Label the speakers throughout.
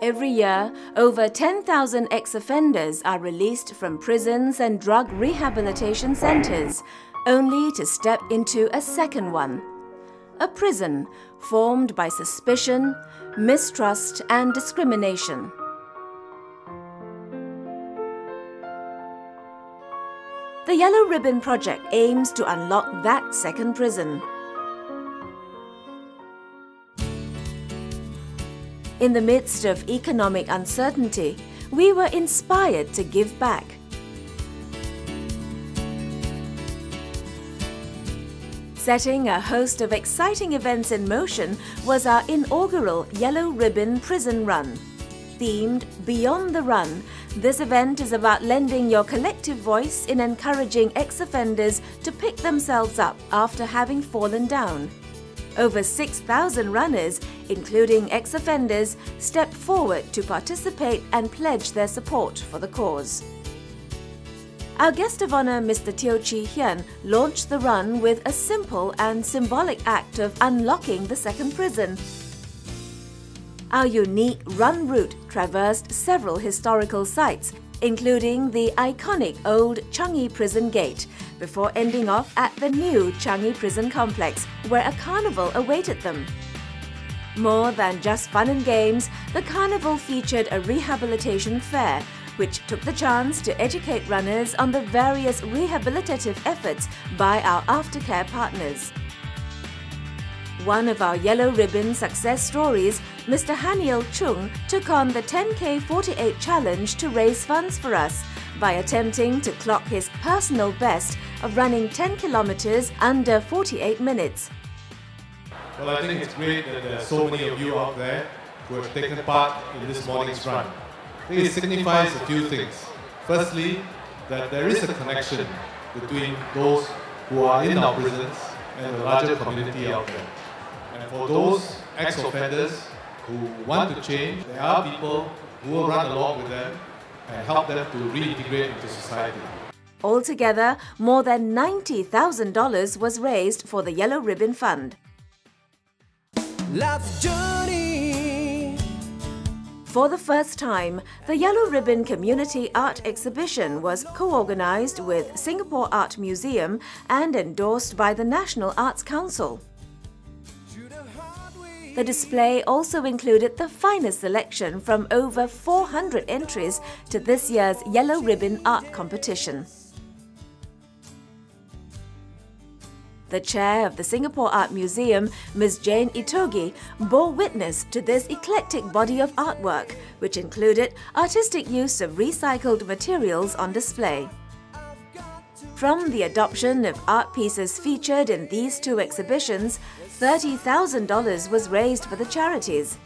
Speaker 1: Every year, over 10,000 ex-offenders are released from prisons and drug rehabilitation centres, only to step into a second one. A prison formed by suspicion, mistrust and discrimination. The Yellow Ribbon Project aims to unlock that second prison. In the midst of economic uncertainty, we were inspired to give back. Setting a host of exciting events in motion was our inaugural Yellow Ribbon Prison Run. Themed Beyond the Run, this event is about lending your collective voice in encouraging ex-offenders to pick themselves up after having fallen down. Over 6,000 runners, including ex-offenders, stepped forward to participate and pledge their support for the cause. Our guest of honour, Mr. Teo Chi Hian, launched the run with a simple and symbolic act of unlocking the second prison. Our unique run route traversed several historical sites, including the iconic old Changi Prison Gate, before ending off at the new Changi Prison Complex, where a carnival awaited them. More than just fun and games, the carnival featured a rehabilitation fair, which took the chance to educate runners on the various rehabilitative efforts by our aftercare partners. One of our Yellow Ribbon success stories, Mr. Haniel Chung, took on the 10K 48 challenge to raise funds for us by attempting to clock his personal best of running 10 kilometers under 48 minutes.
Speaker 2: Well, I think it's great that there are so many of you out there who have taken part in this morning's run. I think it signifies a few things. Firstly, that there is a connection between those who are in our prisons and the larger community out there. And for those ex-offenders who want to change, there are people who will run along with them and help them to reintegrate into society.
Speaker 1: Altogether, more than $90,000 was raised for the Yellow Ribbon Fund.
Speaker 3: Life's journey.
Speaker 1: For the first time, the Yellow Ribbon Community Art Exhibition was co-organized with Singapore Art Museum and endorsed by the National Arts Council. The display also included the finest selection from over 400 entries to this year's Yellow Ribbon Art Competition. The chair of the Singapore Art Museum, Ms. Jane Itogi, bore witness to this eclectic body of artwork, which included artistic use of recycled materials on display. From the adoption of art pieces featured in these two exhibitions, $30,000 was raised for the charities.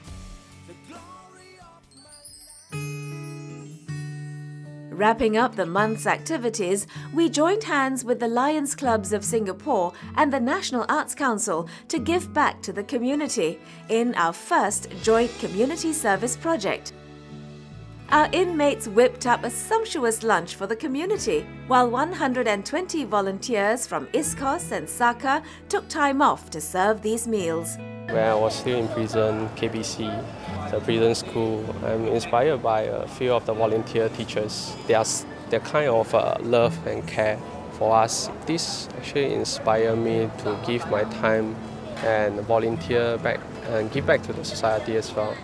Speaker 1: Wrapping up the month's activities, we joined hands with the Lions Clubs of Singapore and the National Arts Council to give back to the community in our first joint community service project. Our inmates whipped up a sumptuous lunch for the community, while 120 volunteers from ISKOS and SACA took time off to serve these meals.
Speaker 4: When I was still in prison, KBC, the prison school, I'm inspired by a few of the volunteer teachers. Their kind of love and care for us. This actually inspired me to give my time and volunteer back and give back to the society as well.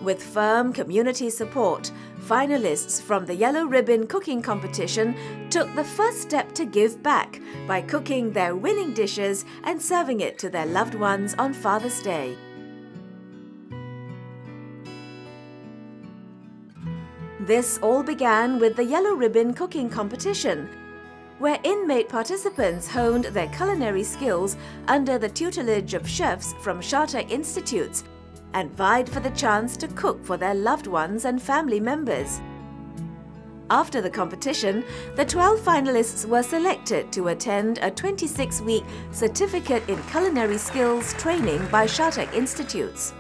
Speaker 1: With firm community support, finalists from the Yellow Ribbon Cooking Competition took the first step to give back by cooking their winning dishes and serving it to their loved ones on Father's Day. This all began with the Yellow Ribbon Cooking Competition, where inmate participants honed their culinary skills under the tutelage of chefs from Charter Institutes and vied for the chance to cook for their loved ones and family members. After the competition, the 12 finalists were selected to attend a 26-week Certificate in Culinary Skills training by Charter Institutes.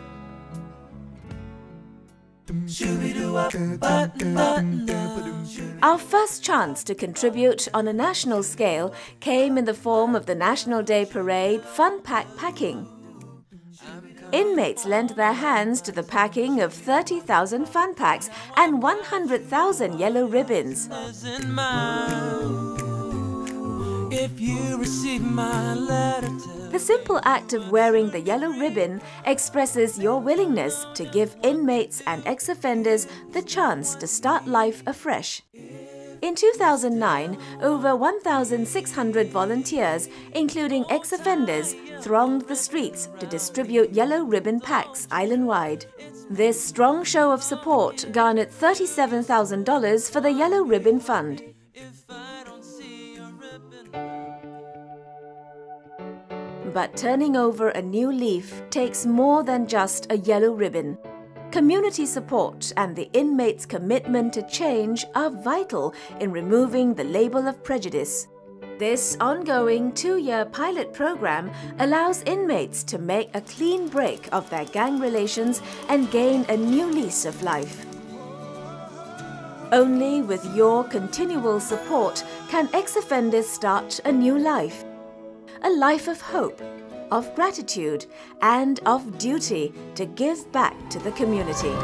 Speaker 1: Our first chance to contribute on a national scale came in the form of the National Day Parade Fun Pack Packing. Inmates lent their hands to the packing of 30,000 fun packs and 100,000 yellow ribbons.
Speaker 3: If you receive my letter,
Speaker 1: The simple act of wearing the yellow ribbon expresses your willingness to give inmates and ex-offenders the chance to start life afresh. In 2009, over 1,600 volunteers, including ex-offenders, thronged the streets to distribute yellow ribbon packs island-wide. This strong show of support garnered $37,000 for the Yellow Ribbon Fund. But turning over a new leaf takes more than just a yellow ribbon. Community support and the inmates' commitment to change are vital in removing the label of prejudice. This ongoing 2-year pilot program allows inmates to make a clean break of their gang relations and gain a new lease of life. Only with your continual support can ex-offenders start a new life. A life of hope, of gratitude, and of duty to give back to the community.